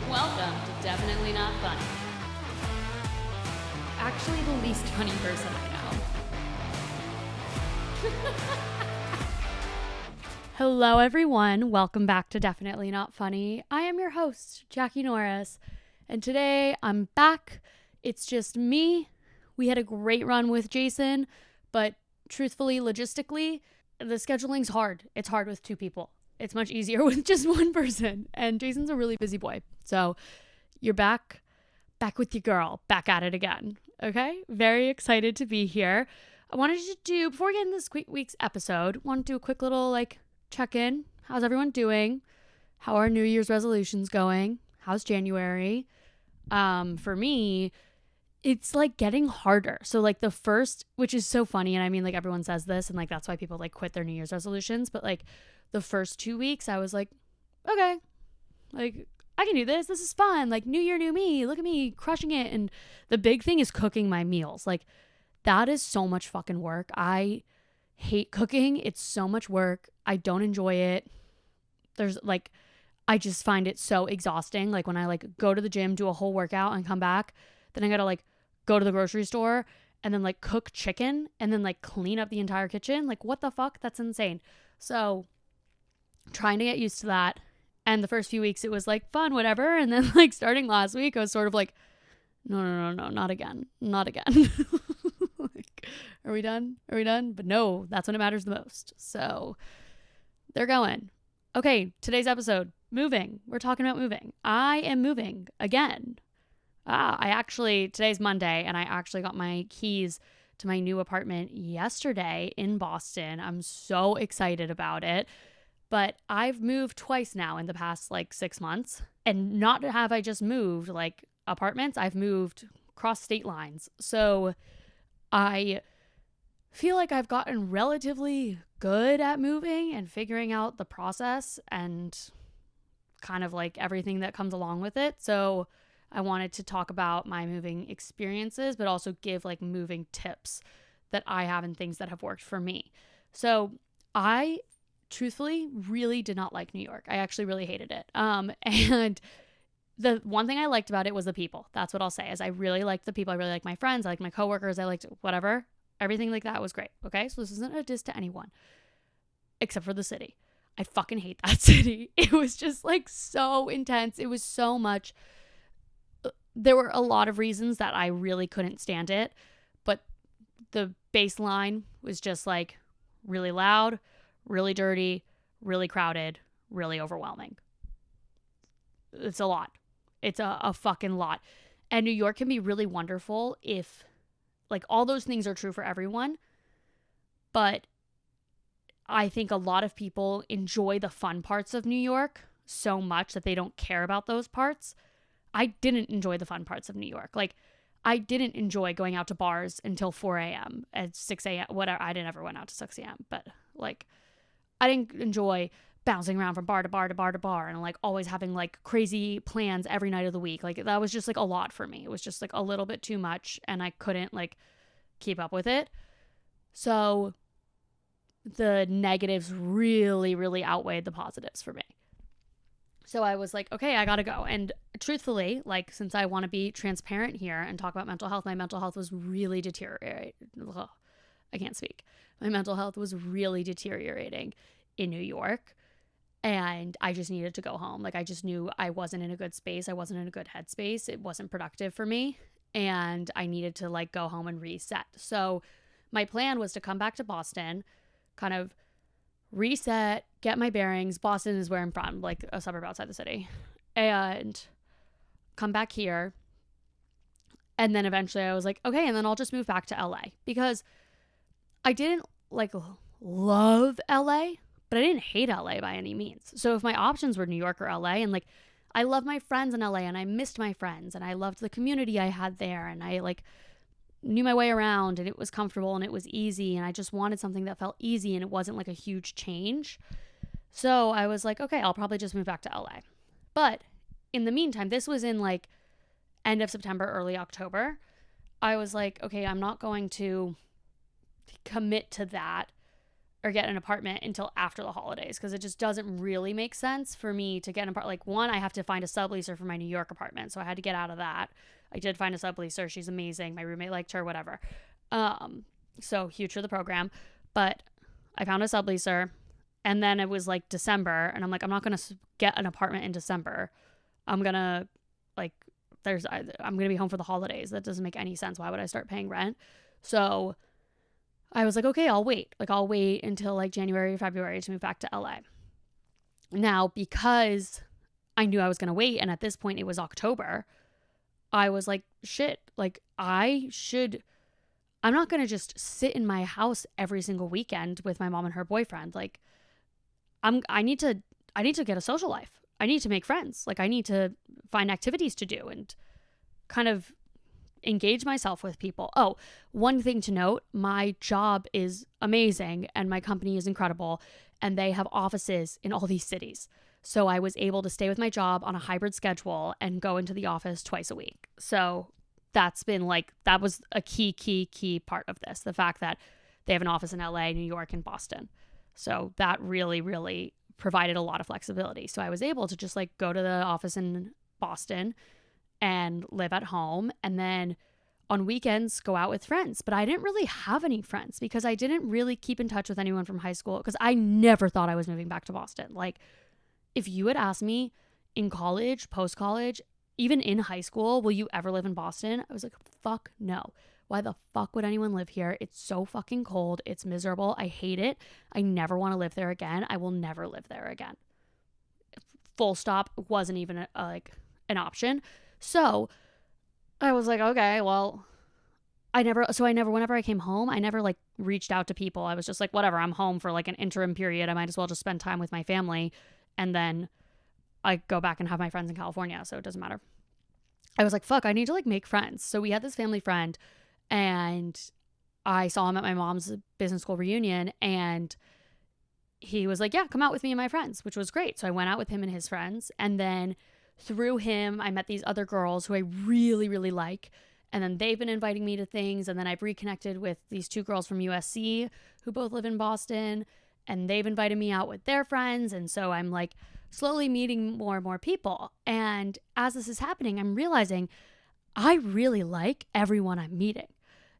Welcome to Definitely Not Funny. Actually, the least funny person I know. Hello, everyone. Welcome back to Definitely Not Funny. I am your host, Jackie Norris, and today I'm back. It's just me. We had a great run with Jason, but truthfully, logistically, the scheduling's hard. It's hard with two people. It's much easier with just one person. And Jason's a really busy boy. So you're back with your girl, back at it again. Okay? Very excited to be here. I wanted to do, before we get into this week's episode, I want to do a quick little check-in. How's everyone doing? How are New Year's resolutions going? How's January? For me, it's getting harder. So the first, which is so funny, and I mean everyone says this, and that's why people quit their New Year's resolutions, but the first 2 weeks I was okay, I can do this. This is fun. New year, new me. Look at me crushing it. And the big thing is cooking my meals. That is so much fucking work. I hate cooking. It's so much work. I don't enjoy it. There's I just find it so exhausting. When I go to the gym, do a whole workout and come back, then I gotta go to the grocery store and then cook chicken and then clean up the entire kitchen. What the fuck? That's insane. So trying to get used to that. And the first few weeks it was fun, whatever. And then starting last week, I was sort of no, not again. Are we done? But no, that's when it matters the most. So they're going. Okay, today's episode, moving. We're talking about moving. I am moving again. Today's Monday, and I actually got my keys to my new apartment yesterday in Boston. I'm so excited about it. But I've moved twice now in the past 6 months. And not have I just moved apartments, I've moved across state lines. So I feel I've gotten relatively good at moving and figuring out the process and kind of everything that comes along with it. So I wanted to talk about my moving experiences, but also give moving tips that I have and things that have worked for me. So I truthfully really did not like New York. I actually really hated it. And the one thing I liked about it was the people. That's what I'll say, is I really liked the people. I really liked my friends. I liked my coworkers. I liked whatever. Everything that was great. Okay. So this isn't a diss to anyone except for the city. I fucking hate that city. It was just so intense. It was so much. There were a lot of reasons that I really couldn't stand it, but the baseline was just really loud, really dirty, really crowded, really overwhelming. It's a lot. It's a fucking lot. And New York can be really wonderful if all those things are true for everyone. But I think a lot of people enjoy the fun parts of New York so much that they don't care about those parts. I didn't enjoy the fun parts of New York. I didn't enjoy going out to bars until 4 a.m. at 6 a.m. Whatever. I didn't ever went out to 6 a.m. But I didn't enjoy bouncing around from bar to bar to bar to bar and always having crazy plans every night of the week. That was just a lot for me. It was just a little bit too much, and I couldn't keep up with it. So the negatives really, really outweighed the positives for me. So I was okay, I gotta go. And truthfully, since I want to be transparent here and talk about mental health, my mental health was really deteriorating. Ugh, I can't speak. My mental health was really deteriorating in New York, and I just needed to go home. I just knew I wasn't in a good space. I wasn't in a good headspace. It wasn't productive for me, and I needed to go home and reset. So my plan was to come back to Boston, kind of reset, get my bearings. Boston is where I'm from, a suburb outside the city, and come back here. And then eventually I was okay, and then I'll just move back to LA, because I didn't love LA, but I didn't hate LA by any means. So if my options were New York or LA, and I love my friends in LA, and I missed my friends, and I loved the community I had there, and I knew my way around, and it was comfortable and it was easy, and I just wanted something that felt easy and it wasn't a huge change. So I was okay, I'll probably just move back to LA. But in the meantime, this was in end of September, early October. I was okay, I'm not going to commit to that or get an apartment until after the holidays, because it just doesn't really make sense for me to get an apartment. Like, one, I have to find a subleaser for my New York apartment, so I had to get out of that. I did find a subleaser. She's amazing. My roommate liked her, whatever. So huge for the program. But I found a subleaser, and then it was like December, and I'm like, I'm not going to get an apartment in December. I'm going to I'm going to be home for the holidays. That doesn't make any sense. Why would I start paying rent? So I was like, okay, I'll wait. Like, I'll wait until like January or February to move back to LA. Now, because I knew I was going to wait, and at this point it was October, I was like, shit, like I'm not going to just sit in my house every single weekend with my mom and her boyfriend. Like, I need to get a social life. I need to make friends. Like, I need to find activities to do and kind of engage myself with people. Oh, one thing to note, my job is amazing and my company is incredible, and they have offices in all these cities. So I was able to stay with my job on a hybrid schedule and go into the office twice a week. So that's been like, that was a key part of this. The fact that they have an office in LA, New York, and Boston. So that really, really provided a lot of flexibility. So I was able to just like go to the office in Boston and live at home, and then on weekends go out with friends. But I didn't really have any friends because I didn't really keep in touch with anyone from high school, because I never thought I was moving back to Boston. Like, if you had asked me in college, post-college, even in high school, will you ever live in Boston? I was like, fuck no. Why the fuck would anyone live here? It's so fucking cold. It's miserable. I hate it. I never want to live there again. I will never live there again. Full stop. Wasn't even an option. So I was like, okay, well, whenever I came home, I never like reached out to people. I was just like, whatever, I'm home for like an interim period. I might as well just spend time with my family. And then I go back and have my friends in California. So it doesn't matter. I was like, fuck, I need to like make friends. So we had this family friend, and I saw him at my mom's business school reunion, and he was like, yeah, come out with me and my friends, which was great. So I went out with him and his friends. And then through him, I met these other girls who I really, really like. And then they've been inviting me to things. And then I've reconnected with these two girls from USC who both live in Boston. And they've invited me out with their friends. And so I'm like slowly meeting more and more people. And as this is happening, I'm realizing I really like everyone I'm meeting.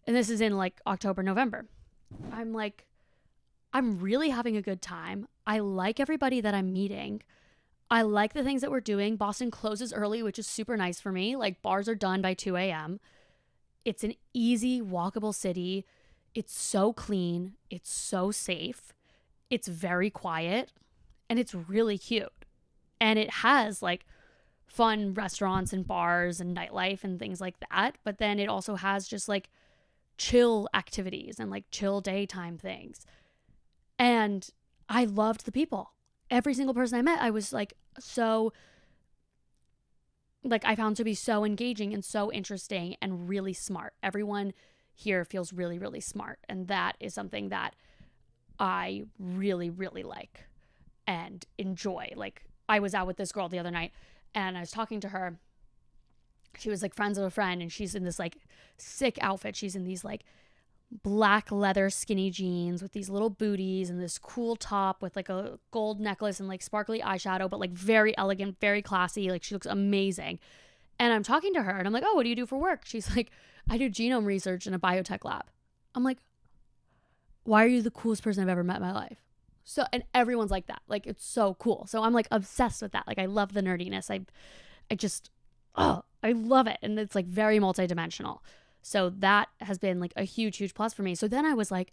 And this is in like October, November. I'm like, I'm really having a good time. I like everybody that I'm meeting. I like the things that we're doing. Boston closes early, which is super nice for me. Like, bars are done by 2 a.m. It's an easy, walkable city. It's so clean. It's so safe. It's very quiet. And it's really cute. And it has like fun restaurants and bars and nightlife and things like that. But then it also has just like chill activities and like chill daytime things. And I loved the people. Every single person I met, I was like, so, like, I found to be so engaging and so interesting and really smart. Everyone here feels really, really smart. And that is something that I really, really like and enjoy. Like, I was out with this girl the other night, and I was talking to her. She was like friends of a friend, and she's in this like sick outfit. She's in these like black leather skinny jeans with these little booties and this cool top with like a gold necklace and like sparkly eyeshadow, but like very elegant, very classy. Like, she looks amazing. And I'm talking to her, and I'm like, oh, what do you do for work? She's like, I do genome research in a biotech lab. I'm like, why are you the coolest person I've ever met in my life? So, and everyone's like that. Like, it's so cool. So I'm like obsessed with that. Like, I love the nerdiness. I love it. And it's like very multidimensional. So that has been like a huge, huge plus for me. So then I was like,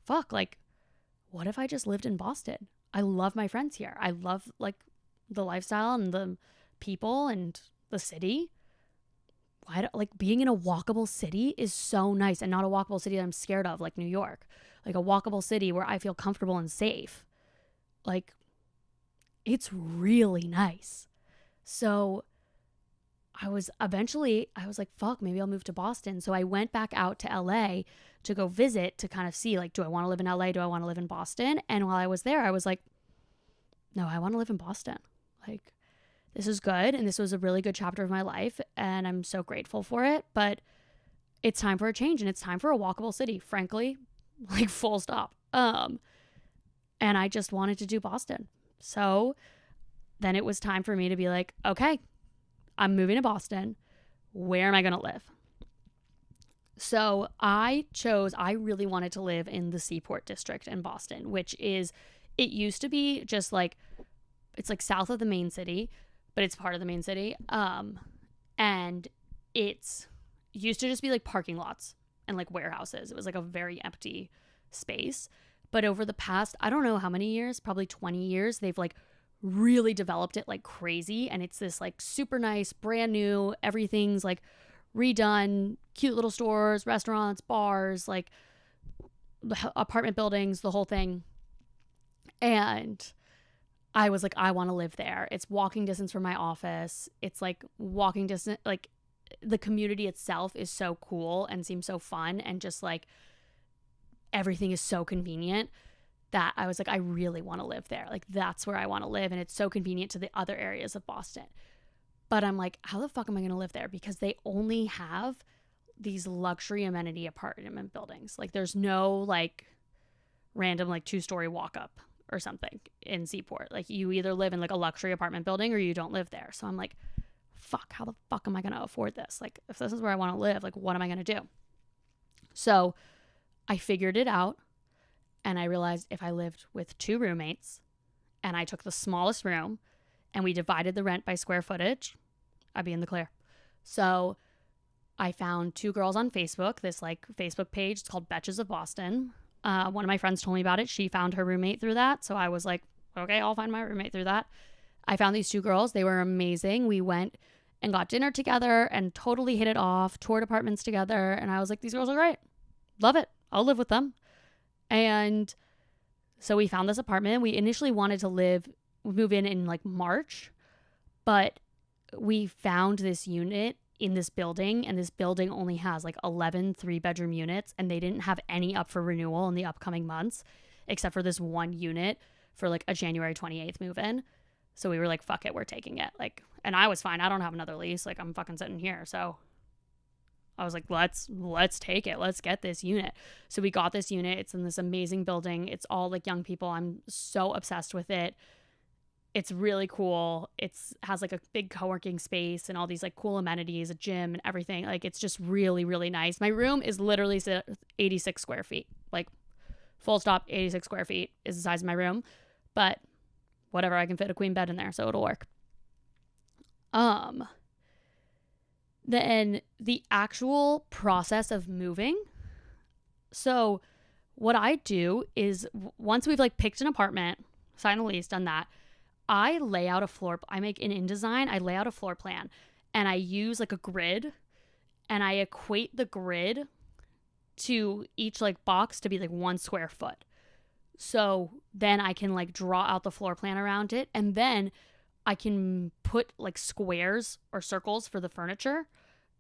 fuck, like, what if I just lived in Boston? I love my friends here. I love like the lifestyle and the people and the city. Like, being in a walkable city is so nice, and not a walkable city that I'm scared of, like New York. Like, a walkable city where I feel comfortable and safe. Like, it's really nice. So I was like, fuck, maybe I'll move to Boston. So I went back out to LA to go visit, to kind of see, like, do I want to live in LA? Do I want to live in Boston? And while I was there, I was like, no, I want to live in Boston. Like, this is good. And this was a really good chapter of my life. And I'm so grateful for it. But it's time for a change, and it's time for a walkable city, frankly, like, full stop. And I just wanted to do Boston. So then it was time for me to be like, okay, I'm moving to Boston. Where am I going to live? So I really wanted to live in the Seaport District in Boston, which is, it used to be just like, it's like south of the main city, but it's part of the main city. And it's used to just be like parking lots and like warehouses. It was like a very empty space. But over the past, I don't know how many years, probably 20 years, they've like really developed it like crazy. And it's this like super nice, brand new, everything's like redone, cute little stores, restaurants, bars, like apartment buildings, the whole thing. And I was like, I want to live there. It's walking distance from my office. It's like walking distance, like the community itself is so cool and seems so fun. And just like everything is so convenient that I was like, I really want to live there. Like that's where I want to live. And it's so convenient to the other areas of Boston. But I'm like, how the fuck am I going to live there? Because they only have these luxury amenity apartment buildings. Like there's no like random like 2-story walk up or something in Seaport. Like you either live in like a luxury apartment building or you don't live there. So I'm like, fuck, how the fuck am I going to afford this? Like if this is where I want to live, like what am I going to do? So I figured it out, and I realized if I lived with 2 roommates and I took the smallest room and we divided the rent by square footage, I'd be in the clear. So I found 2 girls on Facebook, this like Facebook page. It's called Betches of Boston. One of my friends told me about it. She found her roommate through that. So I was like, okay, I'll find my roommate through that. I found these 2 girls. They were amazing. We went and got dinner together and totally hit it off, toured apartments together. And I was like, these girls are great. Love it. I'll live with them. And so we found this apartment. We initially wanted to move in like March, but we found this unit in this building, and this building only has like 11 3-bedroom units, and they didn't have any up for renewal in the upcoming months except for this one unit for like a January 28th move-in. So we were like, fuck it, we're taking it. Like, and I was fine. I don't have another lease. Like, I'm fucking sitting here. So I was like, let's take it. Let's get this unit. So we got this unit. It's in this amazing building. It's all like young people. I'm so obsessed with it. It's really cool. It's has like a big co-working space and all these like cool amenities, a gym and everything. Like it's just really, really nice. My room is literally 86 square feet. Like full stop, 86 square feet is the size of my room. But whatever, I can fit a queen bed in there, so it'll work. Then the actual process of moving. So what I do is once we've like picked an apartment, signed a lease, done that, I lay out I make an InDesign, I lay out a floor plan, and I use like a grid, and I equate the grid to each like box to be like 1 square foot. So then I can like draw out the floor plan around it, and then I can put like squares or circles for the furniture.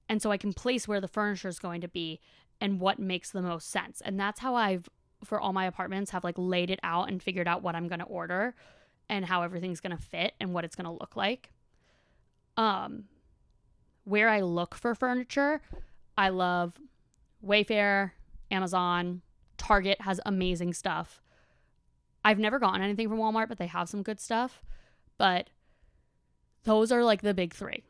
And so I can place where the furniture is going to be and what makes the most sense. And that's how I've, for all my apartments, have like laid it out and figured out what I'm going to order and how everything's going to fit and what it's going to look like. Where I look for furniture, I love Wayfair, Amazon, Target has amazing stuff. I've never gotten anything from Walmart, but they have some good stuff. But those are like the big 3.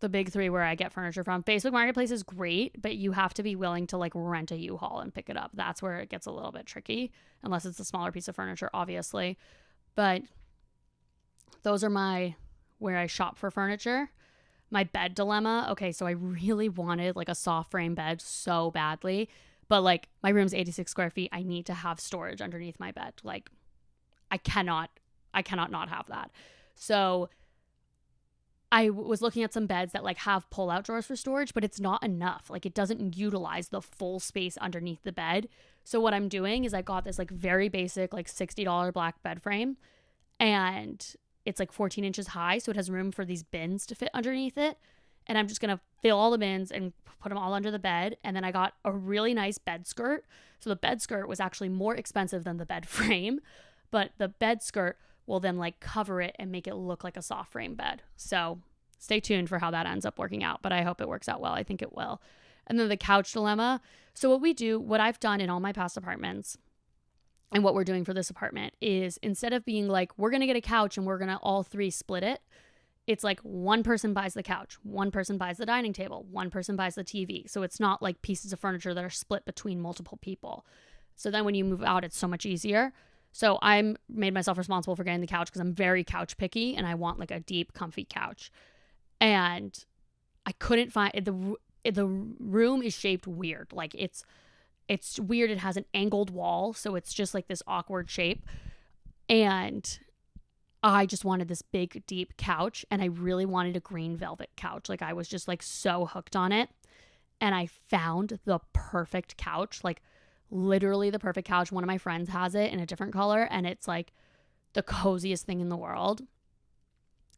The big 3 where I get furniture from. Facebook Marketplace is great, but you have to be willing to like rent a U-Haul and pick it up. That's where it gets a little bit tricky, unless it's a smaller piece of furniture, obviously. But those are where I shop for furniture. My bed dilemma. Okay, so I really wanted like a soft frame bed so badly, but like my room's 86 square feet. I need to have storage underneath my bed. Like I cannot not have that. So I was looking at some beds that like have pull-out drawers for storage, but it's not enough. Like it doesn't utilize the full space underneath the bed. So what I'm doing is I got this like very basic like $60 black bed frame, and it's like 14 inches high. So it has room for these bins to fit underneath it. And I'm just going to fill all the bins and put them all under the bed. And then I got a really nice bed skirt. So the bed skirt was actually more expensive than the bed frame, but the bed skirt will then like cover it and make it look like a soft frame bed. So stay tuned for how that ends up working out, but I hope it works out well. I think it will. And then the couch dilemma. So what I've done in all my past apartments And what we're doing for this apartment is, instead of being like, we're going to get a couch and we're going to all three split it, it's like one person buys the couch, one person buys the dining table, one person buys the TV. So it's not like pieces of furniture that are split between multiple people. So then when you move out, it's so much easier. So I made myself responsible for getting the couch because I'm very couch picky and I want like a deep, comfy couch. And I couldn't find the room is shaped weird. Like it's weird. It has an angled wall, so it's just like this awkward shape. And I just wanted this big, deep couch, and I really wanted a green velvet couch. Like I was just like so hooked on it. And I found the perfect couch, like literally the perfect couch. One of my friends has it in a different color, and it's like the coziest thing in the world.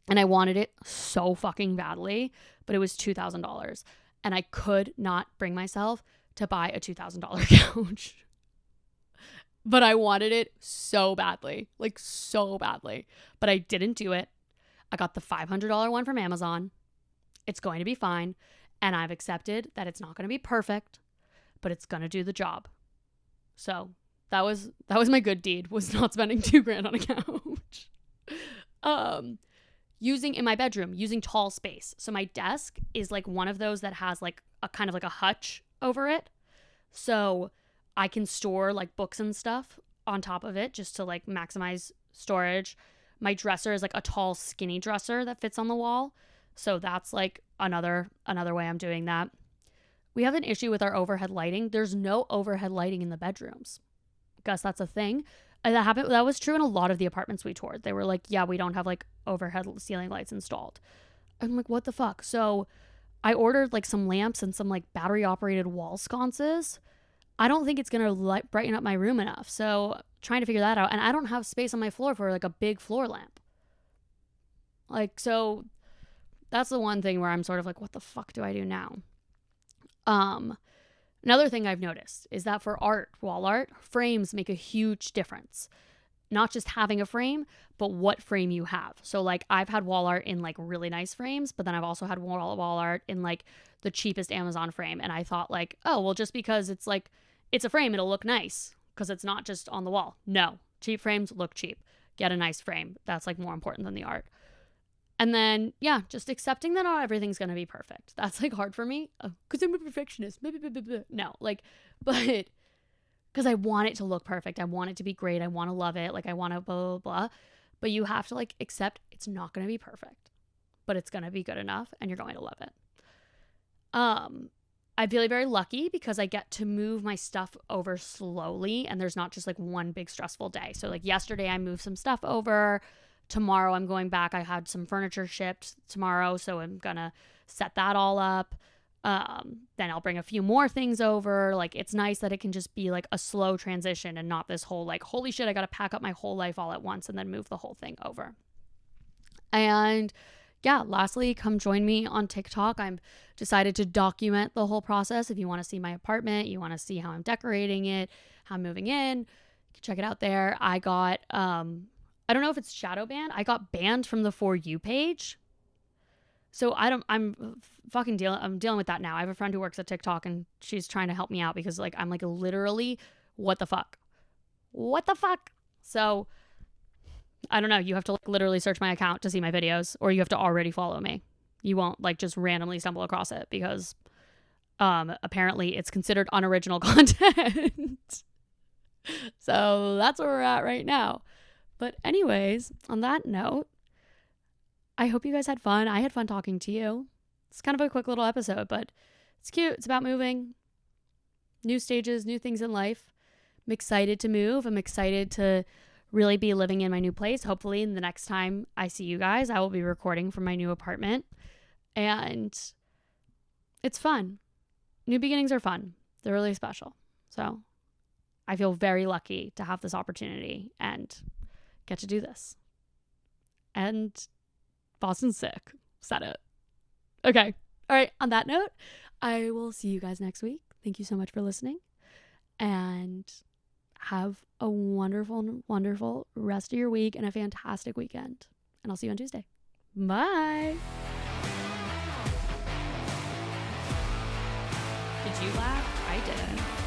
And I wanted it so fucking badly, but it was $2,000. And I could not bring myself to buy a $2,000 couch. But I wanted it so badly, like so badly. But I didn't do it. I got the $500 one from Amazon. It's going to be fine. And I've accepted that it's not going to be perfect, but it's going to do the job. So that was my good deed, was not spending $2,000 on a couch. Using in my bedroom, using tall space. So my desk is like one of those that has like a kind of like a hutch over it. So I can store like books and stuff on top of it just to like maximize storage. My dresser is like a tall, skinny dresser that fits on the wall. So that's like another way I'm doing that. We have an issue with our overhead lighting. There's no overhead lighting in the bedrooms. I guess that's a thing. And that was true in a lot of the apartments we toured. They were like, yeah, we don't have like overhead ceiling lights installed. I'm like, what the fuck? So I ordered like some lamps and some like battery operated wall sconces. I don't think it's going to brighten up my room enough. So trying to figure that out. And I don't have space on my floor for like a big floor lamp. Like, so that's the one thing where I'm sort of like, what the fuck do I do now? Another thing I've noticed is that for art, wall art, frames make a huge difference. Not just having a frame, but what frame you have. So like I've had wall art in like really nice frames, but then I've also had wall art in like the cheapest Amazon frame. And I thought like, oh, well, just because it's like, it's a frame, it'll look nice because it's not just on the wall. No, cheap frames look cheap. Get a nice frame. That's like more important than the art. And then, yeah, just accepting that not everything's going to be perfect. That's like hard for me because I'm a perfectionist. No, like, but because I want it to look perfect. I want it to be great. I want to love it. Like I want to blah, blah, blah. But you have to like accept it's not going to be perfect, but it's going to be good enough and you're going to love it. I feel very lucky because I get to move my stuff over slowly and there's not just like one big stressful day. So like yesterday I moved some stuff over. Tomorrow I'm going back. I had some furniture shipped tomorrow, so I'm gonna set that all up. Then I'll bring a few more things over. Like it's nice that it can just be like a slow transition and not this whole like, holy shit, I gotta pack up my whole life all at once and then move the whole thing over. And yeah, lastly, come join me on TikTok. I'm decided to document the whole process. If you want to see my apartment, you want to see how I'm decorating it, how I'm moving in, you can check it out there. I got I don't know if it's shadow banned. I got banned from the For You page. So I'm dealing with that now. I have a friend who works at TikTok and she's trying to help me out because like, I'm like literally, what the fuck? What the fuck? So I don't know. You have to like literally search my account to see my videos or you have to already follow me. You won't like just randomly stumble across it because apparently it's considered unoriginal content. So that's where we're at right now. But anyways, on that note, I hope you guys had fun. I had fun talking to you. It's kind of a quick little episode, but it's cute. It's about moving, new stages, new things in life. I'm excited to move. I'm excited to really be living in my new place. Hopefully, the next time I see you guys, I will be recording from my new apartment. And it's fun. New beginnings are fun. They're really special. So I feel very lucky to have this opportunity and get to do this. And Boston's sick. Said it. Okay. All right. On that note, I will see you guys next week. Thank you so much for listening. And have a wonderful, wonderful rest of your week and a fantastic weekend. And I'll see you on Tuesday. Bye. Did you laugh? I didn't.